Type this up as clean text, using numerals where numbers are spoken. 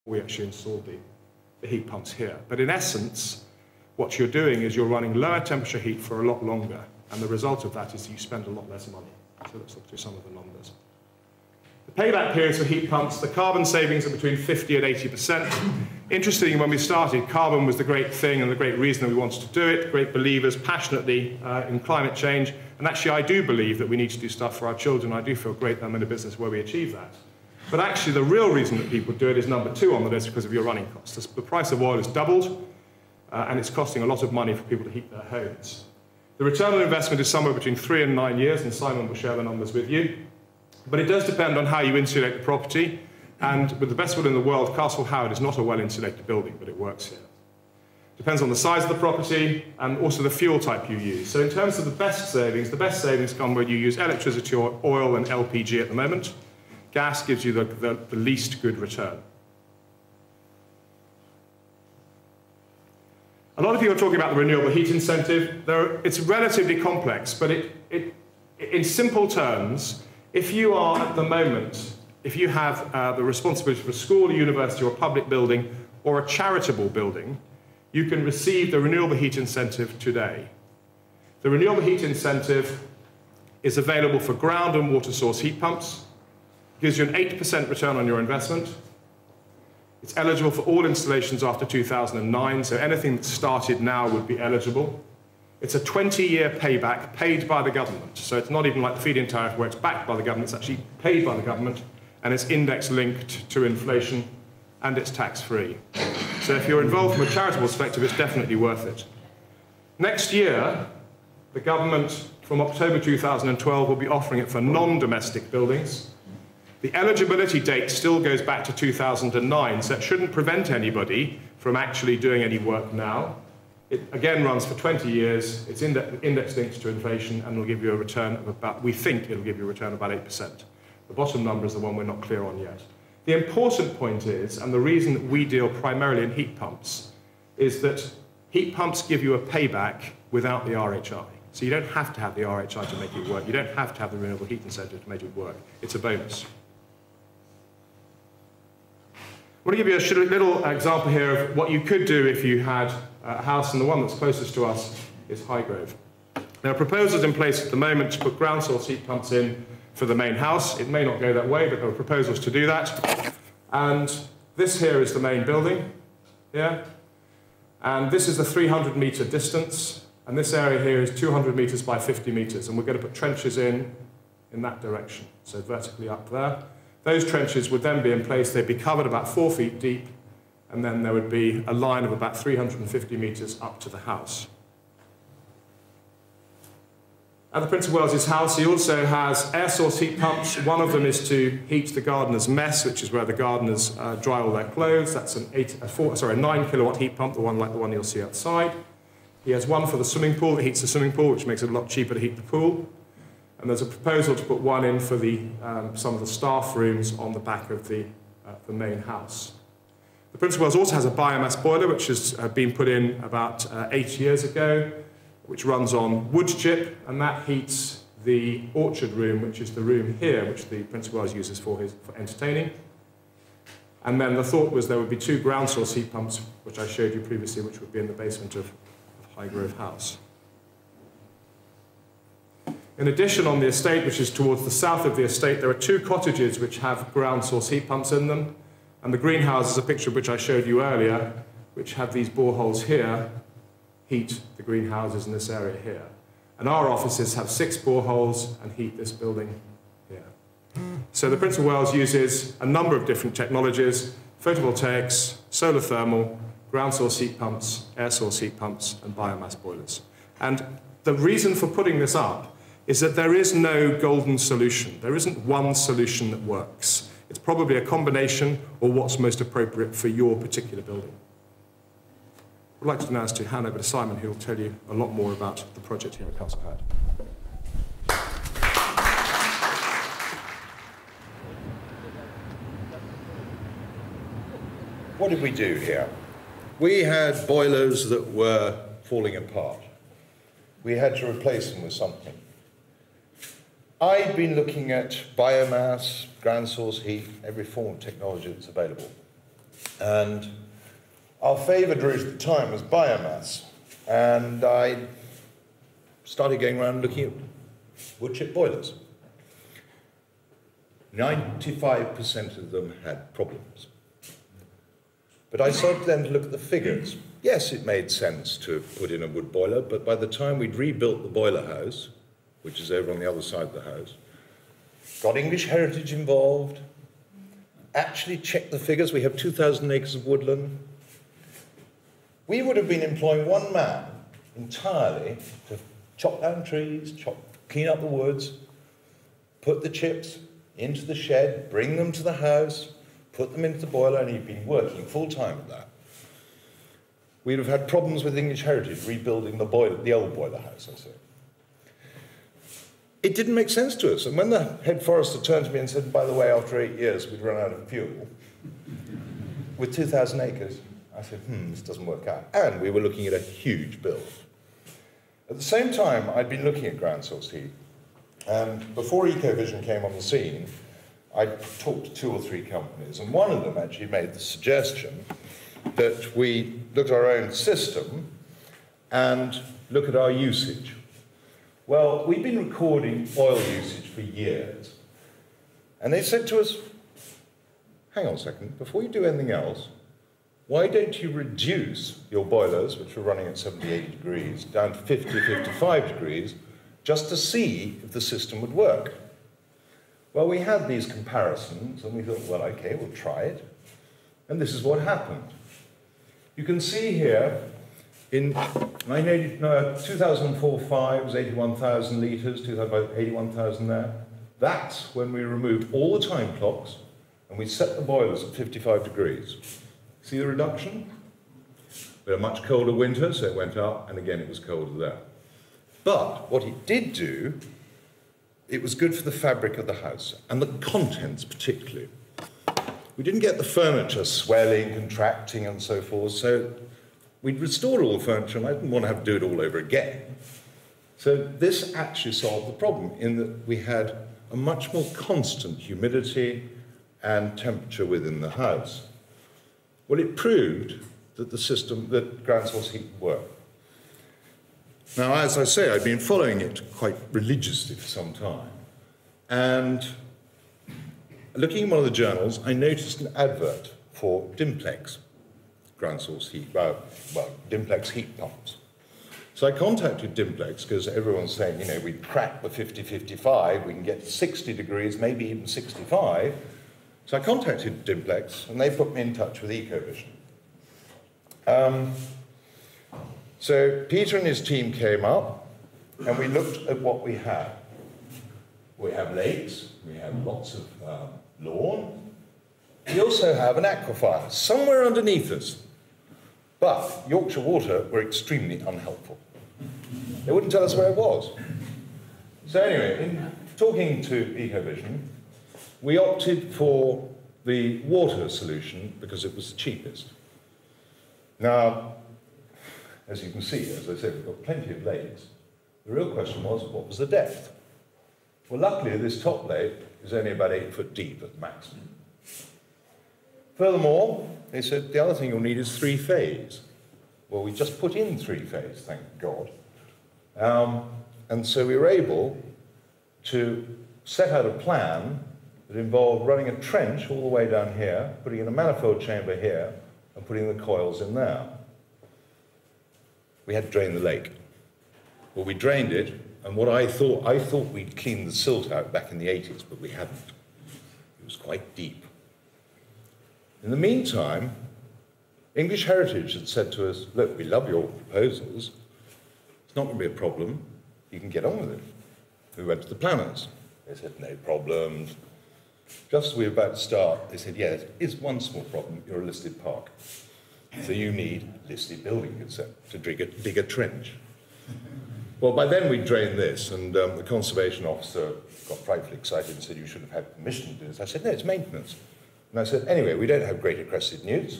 we actually installed the heat pumps here. But in essence, what you're doing is you're running lower temperature heat for a lot longer, and the result of that is you spend a lot less money. So let's look through some of the numbers. The payback periods for heat pumps, the carbon savings are between 50 and 80%. Interestingly, when we started, carbon was the great thing and the great reason that we wanted to do it, great believers passionately in climate change. And actually, I do believe that we need to do stuff for our children. I do feel great that I'm in a business where we achieve that. But actually, the real reason that people do it is number two on the list, because of your running costs. The price of oil has doubled, and it's costing a lot of money for people to heat their homes. The return on investment is somewhere between 3 and 9 years, and Simon will share the numbers with you. But it does depend on how you insulate the property, and with the best will in the world, Castle Howard is not a well-insulated building, but it works here. Depends on the size of the property and also the fuel type you use. So in terms of the best savings come when you use electricity or oil and LPG at the moment. Gas gives you the least good return. A lot of people are talking about the renewable heat incentive. It's relatively complex, but in simple terms, if you are at the moment, if you have the responsibility for a school, a university, or a public building, or a charitable building, you can receive the renewable heat incentive today. The renewable heat incentive is available for ground and water source heat pumps. It gives you an 8% return on your investment. It's eligible for all installations after 2009, so anything that started now would be eligible. It's a 20-year payback paid by the government. So it's not even like the feed-in tariff where it's backed by the government, it's actually paid by the government, and it's index-linked to inflation, and it's tax-free. So if you're involved from a charitable perspective, it's definitely worth it. Next year, the government, from October 2012, will be offering it for non-domestic buildings. The eligibility date still goes back to 2009, so it shouldn't prevent anybody from actually doing any work now. It again runs for 20 years, it's index linked to inflation, and will give you a return of about, we think it'll give you a return of about 8%. The bottom number is the one we're not clear on yet. The important point is, and the reason that we deal primarily in heat pumps, is that heat pumps give you a payback without the RHI. So you don't have to have the RHI to make it work. You don't have to have the renewable heat incentive to make it work. It's a bonus. I want to give you a little example here of what you could do if you had a house, and the one that's closest to us is Highgrove. There are proposals in place at the moment to put ground source heat pumps in for the main house. It may not go that way, but there are proposals to do that. And this here is the main building, here. And this is the 300-metre distance, and this area here is 200 metres by 50 metres, and we're going to put trenches in that direction, so vertically up there. Those trenches would then be in place, they'd be covered about 4 feet deep, and then there would be a line of about 350 metres up to the house. At the Prince of Wales's house, he also has air source heat pumps. One of them is to heat the gardener's mess, which is where the gardeners dry all their clothes. That's a 9 kilowatt heat pump, the one like the one you'll see outside. He has one for the swimming pool that heats the swimming pool, which makes it a lot cheaper to heat the pool. And there's a proposal to put one in for some of the staff rooms on the back of the main house. The Prince of Wales also has a biomass boiler, which has been put in about 8 years ago, which runs on wood chip, and that heats the orchard room, which is the room here, which the Prince of Wales uses for entertaining. And then the thought was there would be 2 ground source heat pumps, which I showed you previously, which would be in the basement of Highgrove House. In addition, on the estate, which is towards the south of the estate, there are 2 cottages which have ground source heat pumps in them. And the greenhouse is a picture which I showed you earlier, which have these boreholes here, heat the greenhouses in this area here. And our offices have 6 boreholes and heat this building here. So the Prince of Wales uses a number of different technologies: photovoltaics, solar thermal, ground source heat pumps, air source heat pumps, and biomass boilers. And the reason for putting this up is that there is no golden solution. There isn't one solution that works. It's probably a combination or what's most appropriate for your particular building. I'd like to now hand over to Simon, who will tell you a lot more about the project here at Castle Howard. What did we do here? We had boilers that were falling apart. We had to replace them with something. I'd been looking at biomass, ground source heat, every form of technology that's available. And our favoured route at the time was biomass. And I started going around looking at wood chip boilers. 95% of them had problems. But I started then to look at the figures. Yes, it made sense to put in a wood boiler, but by the time we'd rebuilt the boiler house, which is over on the other side of the house, got English Heritage involved, actually checked the figures. We have 2,000 acres of woodland. We would have been employing one man entirely to chop down trees, clean up the woods, put the chips into the shed, bring them to the house, put them into the boiler, and he'd been working full-time at that. We'd have had problems with English Heritage rebuilding the old boiler house, I say. It didn't make sense to us. And when the head forester turned to me and said, by the way, after 8 years, we'd run out of fuel, with 2,000 acres, I said, this doesn't work out. And we were looking at a huge bill. At the same time, I'd been looking at ground source heat. And before Ecovision came on the scene, I talked to 2 or 3 companies, and one of them actually made the suggestion that we look at our own system and look at our usage. Well, we've been recording oil usage for years, and they said to us, hang on a second, before you do anything else, why don't you reduce your boilers, which were running at 70, 80 degrees, down to 50, 55 degrees, just to see if the system would work? Well, we had these comparisons, and we thought, well, okay, we'll try it. And this is what happened. You can see here, in 2004-5 was 81,000 litres, 2005, 81,000 there. That's when we removed all the time clocks, and we set the boilers at 55 degrees. See the reduction? We had a much colder winter, so it went up, and again, it was colder there. But what it did do, it was good for the fabric of the house, and the contents particularly. We didn't get the furniture swelling, contracting, and so forth, so we'd restored all the furniture, and I didn't want to have to do it all over again. So this actually solved the problem, in that we had a much more constant humidity and temperature within the house. Well, it proved that the system, that ground source heat worked. Now, as I say, I've been following it quite religiously for some time. And looking in one of the journals, I noticed an advert for Dimplex ground source heat, Dimplex heat pumps. So I contacted Dimplex because everyone's saying, you know, we crack the 50-55, we can get to 60 degrees, maybe even 65. So I contacted Dimplex, and they put me in touch with Ecovision. So Peter and his team came up, and we looked at what we have. We have lakes, we have lots of lawn. We also have an aquifer somewhere underneath us. But Yorkshire Water were extremely unhelpful. They wouldn't tell us where it was. So anyway, in talking to Ecovision, we opted for the water solution because it was the cheapest. Now, as you can see, as I said, we've got plenty of lakes. The real question was, what was the depth? Well, luckily, this top lake is only about 8 foot deep at the maximum. Furthermore, they said, the other thing you'll need is 3-phase. Well, we just put in 3-phase, thank God. And so we were able to set out a plan that involved running a trench all the way down here, putting in a manifold chamber here, and putting the coils in there. We had to drain the lake. Well, we drained it, and what I thought we'd cleaned the silt out back in the 80s, but we hadn't. It was quite deep. In the meantime, English Heritage had said to us, look, we love your proposals. It's not going to be a problem. You can get on with it. We went to the planners. They said, no problems. Just as we were about to start, they said, yeah, there is one small problem. You're a listed park. So you need listed building consent to dig a trench. Well, by then we'd drained this, and the conservation officer got frightfully excited and said, you should have had permission to do this. I said, no, it's maintenance. And I said, anyway, we don't have greater crested newts.